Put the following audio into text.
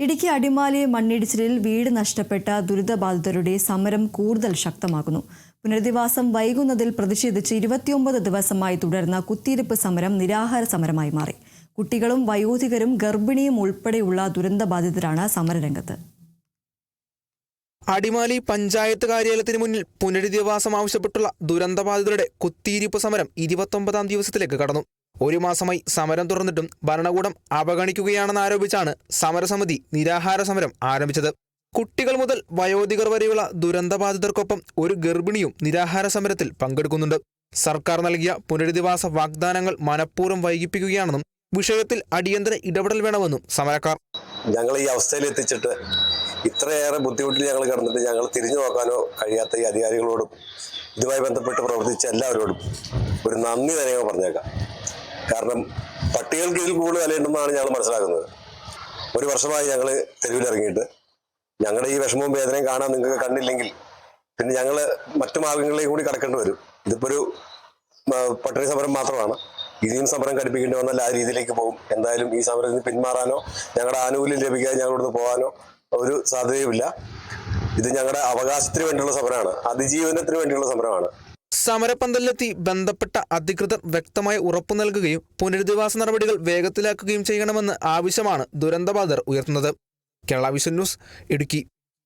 ഇടുക്കി അടിമാലി മണ്ണിടിച്ചിലിൽ വീട് നഷ്ടപ്പെട്ട ദുരിതബാധിതരുടെ സമരം കൂടുതൽ ശക്തമാകുന്നു. പുനരധിവാസം വൈകുന്നതിൽ പ്രതിഷേധിച്ച് 29 ദിവസമായി തുടർന്ന കുത്തിയിരിപ്പ് സമരം നിരാഹാര സമരമായി മാറി. കുട്ടികളും വയോധികരും ഗർഭിണിയും ഉൾപ്പെടെയുള്ള ദുരന്തബാധിതരാണ് സമരരംഗത്ത്. അടിമാലി പഞ്ചായത്ത് കാര്യാലയത്തിന് മുന്നിൽ പുനരധിവാസം ആവശ്യപ്പെട്ടുള്ള ദുരന്തബാധിതരുടെ കുത്തിയിരിപ്പ് സമരം 29ാം ദിവസത്തിലേക്ക് കടന്നു. ഒരു മാസമായി സമരം തുടർന്നിട്ടും ഭരണകൂടം അവഗണിക്കുകയാണെന്ന് ആരോപിച്ചാണ് സമരസമിതി നിരാഹാര സമരം ആരംഭിച്ചത്. കുട്ടികൾ മുതൽ വയോധികർ വരെയുള്ള ദുരന്തബാധിതർക്കൊപ്പം ഒരു ഗർഭിണിയും നിരാഹാര സമരത്തിൽ പങ്കെടുക്കുന്നുണ്ട്. സർക്കാർ നൽകിയ പുനരധിവാസ വാഗ്ദാനങ്ങൾ മനഃപൂർവ്വം വൈകിപ്പിക്കുകയാണെന്നും വിഷയത്തിൽ അടിയന്തര ഇടപെടൽ വേണമെന്നും സമരക്കാർ. ഞങ്ങൾ ഈ അവസ്ഥയിൽ എത്തിച്ചിട്ട് ഇത്രയേറെ ബുദ്ധിമുട്ടിൽ ഞങ്ങൾ കിടന്നിട്ട് ഞങ്ങൾ തിരിഞ്ഞു നോക്കാനോ കഴിയാത്ത ഈ അധികാരികളോടും ഇതുമായി ബന്ധപ്പെട്ട് പ്രവർത്തിച്ച എല്ലാവരോടും ഒരു നന്ദി തന്നെ ഞങ്ങൾ പറഞ്ഞേക്കാം. കാരണം പട്ടികൾക്ക് ഇതിൽ കൂടുതൽ വിലയുണ്ടെന്നാണ് ഞങ്ങൾ മനസ്സിലാക്കുന്നത്. ഒരു വർഷമായി ഞങ്ങൾ തെരുവിലിറങ്ങിയിട്ട് ഞങ്ങളുടെ ഈ വിഷമവും വേദനയും കാണാൻ നിങ്ങൾക്ക് കണ്ടില്ലെങ്കിൽ പിന്നെ ഞങ്ങൾ മറ്റു മാർഗങ്ങളിലേക്ക് കൂടി കടക്കേണ്ടി വരും. ഇതിപ്പോൾ ഒരു പട്ടിണി സമരം മാത്രമാണ്. ഇനിയും സമരം കടുപ്പിക്കേണ്ടി വന്നാൽ ആ രീതിയിലേക്ക് പോകും. എന്തായാലും ഈ സമരത്തിന് പിന്മാറാനോ ഞങ്ങളുടെ ആനുകൂല്യം ലഭിക്കാതെ ഞങ്ങളിവിടുന്ന് പോകാനോ ഒരു സാധ്യതയുമില്ല. ഇത് ഞങ്ങളുടെ അവകാശത്തിന് വേണ്ടിയുള്ള സമരമാണ്, അതിജീവനത്തിന് വേണ്ടിയുള്ള സമരമാണ്. സമരപന്തലിലെത്തി ബന്ധപ്പെട്ട അധികൃതർ വ്യക്തമായ ഉറപ്പു നൽകുകയും പുനരധിവാസ നടപടികൾ വേഗത്തിലാക്കുകയും ചെയ്യണമെന്ന് ആവശ്യമാണ് ദുരന്തബാധിതർ ഉയർത്തുന്നത്. Kerala vision news, Idukki.